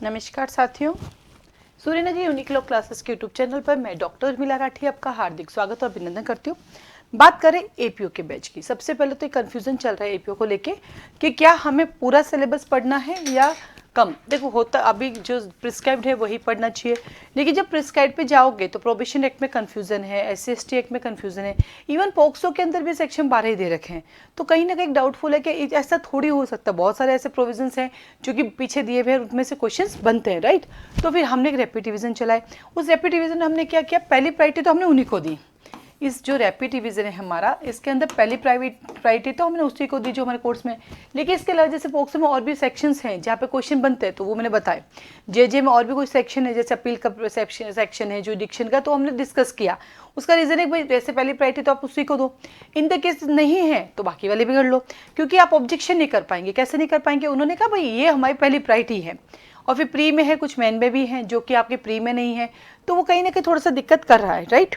नमस्कार साथियों, सूर्य नदी यूनिक्लो क्लासेस के यूट्यूब चैनल पर मैं डॉक्टर उर्मिला राठी आपका हार्दिक स्वागत और अभिनंदन करती हूँ। बात करें एपीओ के बैच की, सबसे पहले तो एक कन्फ्यूजन चल रहा है एपीओ को लेके कि क्या हमें पूरा सिलेबस पढ़ना है या कम। देखो होता अभी जो प्रिस्क्राइब्ड है वही पढ़ना चाहिए, लेकिन जब प्रिस्क्राइब पे जाओगे तो प्रोबेशन एक्ट में कन्फ्यूजन है, एससी/एसटी एक्ट में कन्फ्यूजन है, इवन पॉक्सो के अंदर भी सेक्शन 12 ही दे रखे हैं। तो कहीं ना कहीं डाउटफुल है कि ऐसा थोड़ी हो सकता है। बहुत सारे ऐसे प्रोविजंस हैं जो कि पीछे दिए हुए हैं, उनमें से क्वेश्चंस बनते हैं, राइट। तो फिर हमने एक रैपिड रिवीजन चलाए। उस रैपिड रिवीजन में हमने क्या किया, पहली प्रायोरिटी तो हमने उन्हीं को दी। इस जो रैपिड रिवीजन है हमारा, इसके अंदर पहली प्रायोरिटी तो हमने उसी को दी जो हमारे कोर्स में। लेकिन इसके अलावा जैसे पॉक्सो में और भी सेक्शंस हैं जहाँ पे क्वेश्चन बनते हैं, तो वो मैंने बताए। जे में और भी कोई सेक्शन है, जैसे अपील का सेक्शन है, जुडिक्शन का, तो हमने डिस्कस किया। उसका रीजन है भाई जैसे पहली प्रायोरिटी तो आप उसी को दो। इन द केस नहीं है तो बाकी वाले भी कर लो, क्योंकि आप ऑब्जेक्शन नहीं कर पाएंगे। कैसे नहीं कर पाएंगे, उन्होंने कहा भाई ये हमारी पहली प्रायोरिटी है, और फिर प्री में है, कुछ मेन में भी है जो कि आपके प्री में नहीं है, तो वो कहीं ना कहीं थोड़ा सा दिक्कत कर रहा है, राइट।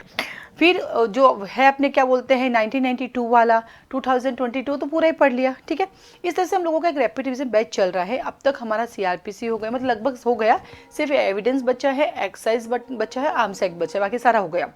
फिर जो है अपने क्या बोलते हैं 1992 वाला 2022 तो पूरा ही पढ़ लिया, ठीक है। इस तरह से हम लोगों का एक रैपिड रिवीजन बैच चल रहा है। अब तक हमारा सीआरपीसी हो गया, मतलब लगभग हो गया। सिर्फ एविडेंस बचा है, एक्सरसाइज बचा है, आर्म्स एक्ट बचा है, बाकी सारा हो गया।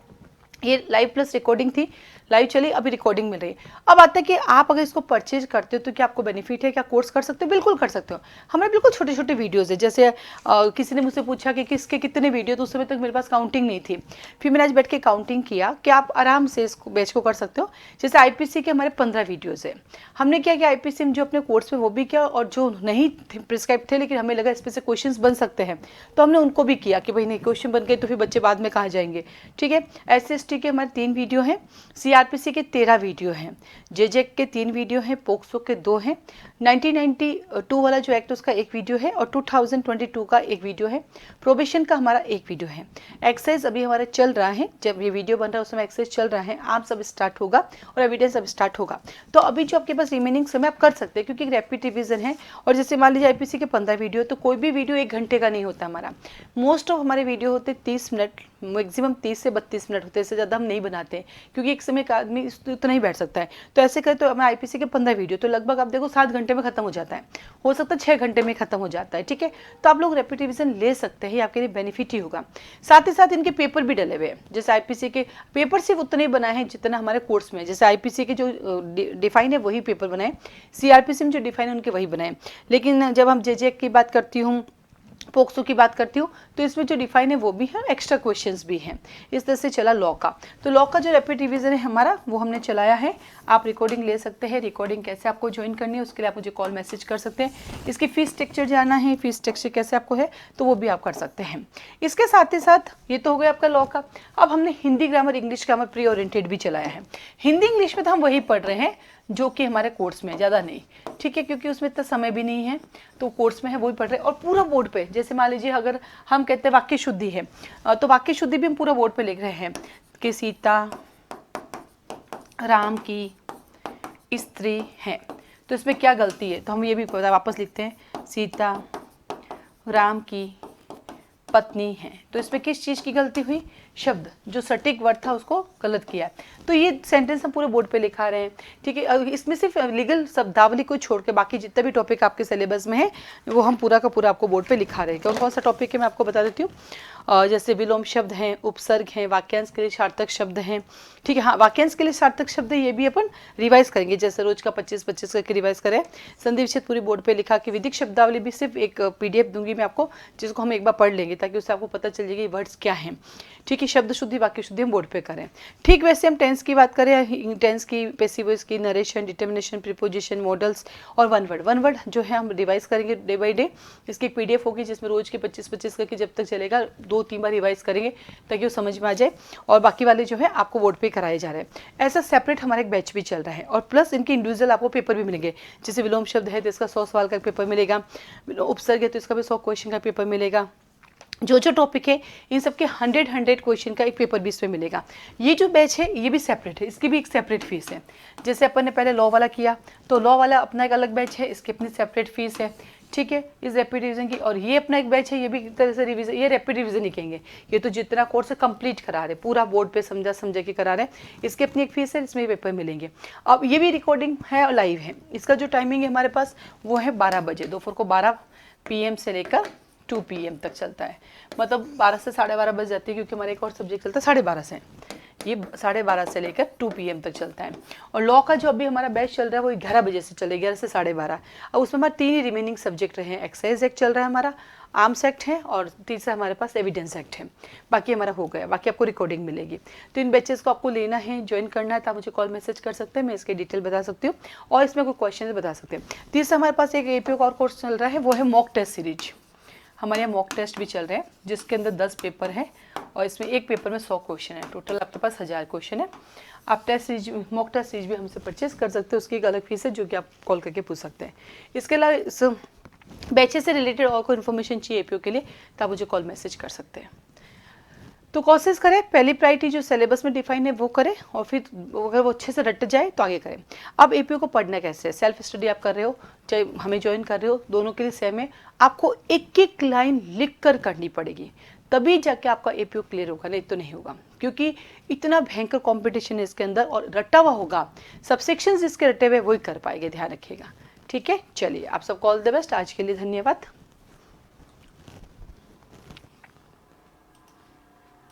ये लाइव प्लस रिकॉर्डिंग थी, लाइव चली, अभी रिकॉर्डिंग मिल रही है। अब आता है कि आप अगर इसको परचेज करते हो तो क्या आपको बेनिफिट है, क्या कोर्स कर सकते हो? बिल्कुल कर सकते हो। हमारे बिल्कुल छोटे छोटे वीडियोज़ है। जैसे किसी ने मुझसे पूछा कि किसके कितने वीडियो, तो उस समय तक मेरे पास काउंटिंग नहीं थी। फिर मैंने आज बैठ के काउंटिंग किया कि आप आराम से इस बैच को कर सकते हो। जैसे आईपीसी के हमारे 15 वीडियोज़ है। हमने क्या किया, आईपीसी में जो अपने कोर्स में वो भी किया, और जो नहीं प्रिस्क्राइब थे लेकिन हमें लगा इस पर से क्वेश्चन बन सकते हैं, तो हमने उनको भी किया कि भाई नहीं, क्वेश्चन बन गए तो फिर बच्चे बाद में कहाँ जाएंगे, ठीक है। एससी/एसटी के हमारे 3 वीडियो हैं, सीआरपीसी के 13 वीडियो हैं, जेजेक के 3 वीडियो हैं, पोक्सो के 2 हैं, 1992 वाला जो एक्ट उसका 1 वीडियो है, और 2022 का 1 वीडियो है, प्रोबेशन का हमारा 1 वीडियो है। एक्सरसाइज अभी हमारा चल रहा है, जब ये वीडियो बन रहा है उस समय एक्सरसाइज चल रहा है, आप सब स्टार्ट होगा और एविडेंस अब स्टार्ट होगा। तो अभी जो आपके पास रिमेनिंग समय आप कर सकते हैं, क्योंकि रैपिड रिवीजन है। और जैसे मान लीजिए आईपीसी के 15 वीडियो, तो कोई भी वीडियो 1 घंटे का नहीं होता हमारा। मोस्ट ऑफ हमारे वीडियो होते 30 मिनट, मैक्सिमम 30 से 32 मिनट होते हैं, इससे ज़्यादा हम नहीं बनाते हैं, क्योंकि एक समय का आदमी उतना ही बैठ सकता है। तो ऐसे करें तो हमें आईपीसी के 15 वीडियो तो लगभग आप देखो 7 घंटे में खत्म हो जाता है, हो सकता है 6 घंटे में खत्म हो जाता है, ठीक है। तो आप लोग रैपिड रिवीजन ले सकते हैं, आपके लिए बेनिफिट ही होगा। साथ ही साथ इनके पेपर भी डले हुए हैं। जैसे आईपीसी के पेपर सिर्फ उतने ही बनाए हैं जितना हमारे कोर्स में, जैसे आईपीसी के जो डिफाइन है वही पेपर बनाए, सीआरपीसी में जो डिफाइन है उनके वही बनाए। लेकिन जब हम जेजेक की बात करती हूँ, पोक्सो की बात करती हूँ, तो इसमें जो डिफाइन है वो भी है, एक्स्ट्रा क्वेश्चंस भी हैं। इस तरह से चला लॉ का। तो लॉ का जो रैपिड रिवीजन है हमारा, वो हमने चलाया है। आप रिकॉर्डिंग ले सकते हैं। रिकॉर्डिंग कैसे आपको ज्वाइन करनी है उसके लिए आप मुझे कॉल मैसेज कर सकते हैं। इसकी फीस स्ट्रक्चर जाना है, फीस स्ट्रक्चर कैसे आपको है, तो वो भी आप कर सकते हैं। इसके साथ ही साथ ये तो हो गया आपका लॉ का। अब हमने Hindi grammar, English grammar pre oriented भी चलाया है। हिंदी इंग्लिश में तो हम वही पढ़ रहे हैं जो कि हमारे कोर्स में, ज़्यादा नहीं, ठीक है, क्योंकि उसमें इतना समय भी नहीं है, तो कोर्स में है वही पढ़ रहे हैं। और पूरा बोर्ड पे, जैसे मान लीजिए अगर हम कहते हैं वाक्य शुद्धि है, तो वाक्य शुद्धि भी हम पूरा बोर्ड पे लिख रहे हैं कि सीता राम की स्त्री है। तो इसमें क्या गलती है, तो हम ये भी वापस लिखते हैं, सीता राम की पत्नी है। तो इसमें किस चीज़ की गलती हुई, शब्द, जो सटीक वर्ड था उसको गलत किया। तो ये सेंटेंस हम पूरे बोर्ड पे लिखा रहे हैं, ठीक है। इसमें सिर्फ लीगल शब्दावली को छोड़ के बाकी जितने भी टॉपिक आपके सिलेबस में है वो हम पूरा का पूरा आपको बोर्ड पे लिखा रहे हैं। कौन कौन सा टॉपिक है मैं आपको बता देती हूँ। जैसे विलोम शब्द हैं, उपसर्ग हैं, वाक्यांश के लिए सार्थक शब्द हैं, ठीक है। हाँ, वाक्यांश के लिए सार्थक शब्द है, ये भी अपन रिवाइज करेंगे, जैसे रोज का 25-25 करके रिवाइज करें। संधि विच्छेद पूरी बोर्ड पे लिखा कि विधिक शब्दावली भी सिर्फ एक पीडीएफ दूंगी मैं आपको, जिसको हम एक बार पढ़ लेंगे ताकि उससे आपको पता चल जाएगी वर्ड्स क्या हैं, ठीक है। शब्द शुद्धि वाक्य शुद्धि हम बोर्ड पे करें। ठीक वैसे हम टेंस की बात करें, टेंस की, पैसिव वॉइस की, नरेशन, डिटर्मिनेशन, प्रीपोजिशन, मॉडल्स और वन वर्ड जो है हम रिवाइज करेंगे डे बाई डे। इसकी एक पीडीएफ होगी जिसमें रोज के 25-25 करके जब तक चलेगा 2-3 बार रिवाइज करेंगे ताकि वो समझ में आ जाए। और बाकी वाले जो है आपको बोर्ड पे कराए जा रहे हैं। ऐसा सेपरेट हमारा एक बैच भी चल रहा है, और प्लस इनके इंडिविजुअल आपको पेपर भी मिलेंगे। जैसे विलोम शब्द है तो इसका 100 सवाल का पेपर मिलेगा, उपसर्ग है तो इसका भी 100 क्वेश्चन का पेपर मिलेगा। जो जो टॉपिक है इन सबके 100 क्वेश्चन का एक पेपर भी इसमें मिलेगा। ये जो बैच है ये भी सेपरेट है, इसकी भी एक सेपरेट फीस है। जैसे अपन ने पहले लॉ वाला किया तो लॉ वाला अपना एक अलग बैच है, इसकी अपनी सेपरेट फीस है, ठीक है, इस रैपिड रिवीजन की। और ये अपना एक बैच है, ये भी एक तरह से रिवीजन, ये रैपिड रिवीजन ही कहेंगे। ये तो जितना कोर्स है कंप्लीट करा रहे, पूरा बोर्ड पे समझा के करा रहे हैं। इसकी अपनी एक फीस है, इसमें पेपर मिलेंगे। अब ये भी रिकॉर्डिंग है और लाइव है। इसका जो टाइमिंग है हमारे पास वो है 12 बजे, दोपहर को 12 PM से लेकर 2 PM तक चलता है, मतलब 12 से 12:30 बज जाती है, क्योंकि हमारा एक और सब्जेक्ट चलता है 12:30 से। ये 12:30 से लेकर 2 PM तक चलता है। और लॉ का जो अभी हमारा बैच चल रहा है वो 11 बजे से चले, 11 से 12:30। अब उसमें हमारे 3 ही रिमेनिंग सब्जेक्ट रहे हैं, एक्साइज एक्ट चल रहा है हमारा, आर्म्स एक्ट है, और तीसरा हमारे पास एविडेंस एक्ट है। बाकी हमारा हो गया, बाकी आपको रिकॉर्डिंग मिलेगी। तो इन बैचेस को आपको लेना है, ज्वाइन करना है, तो आप मुझे कॉल मैसेज कर सकते हैं, मैं इसके डिटेल बता सकती हूँ और इसमें कोई क्वेश्चन बता सकते हैं। तीसरा हमारे पास एक एपीओ का और कोर्स चल रहा है, वो है मॉक टेस्ट सीरीज। हमारे यहाँ मॉक टेस्ट भी चल रहे हैं, जिसके अंदर 10 पेपर हैं और इसमें एक पेपर में 100 क्वेश्चन है। टोटल आपके पास 1000 क्वेश्चन है। आप test series, mock test series भी हमसे परचेज कर सकते हैं, उसकी एक अलग फीस है जो कि आप कॉल करके पूछ सकते हैं। इसके अलावा इस बैचेस से रिलेटेड और कोई इन्फॉर्मेशन चाहिए एपीओ के लिए तो आप मुझे कॉल मैसेज कर सकते हैं। तो कोशिश करें पहली प्रायोरिटी जो सिलेबस में डिफाइन है वो करें, और फिर अगर वो अच्छे से रट जाए तो आगे करें। अब एपीओ को पढ़ना कैसे है, सेल्फ स्टडी आप कर रहे हो चाहे हमें ज्वाइन कर रहे हो, दोनों के लिए सेम है। आपको एक एक लाइन लिख कर करनी पड़ेगी, तभी जाके आपका एपीओ क्लियर होगा, नहीं तो नहीं होगा, क्योंकि इतना भयंकर कंपटीशन है इसके अंदर और रटा हुआ होगा। सब सेक्शंस जिसके रटे हुए वही कर पाएंगे, ध्यान रखिएगा। ठीक है, चलिए आप सबको ऑल द बेस्ट। आज के लिए धन्यवाद।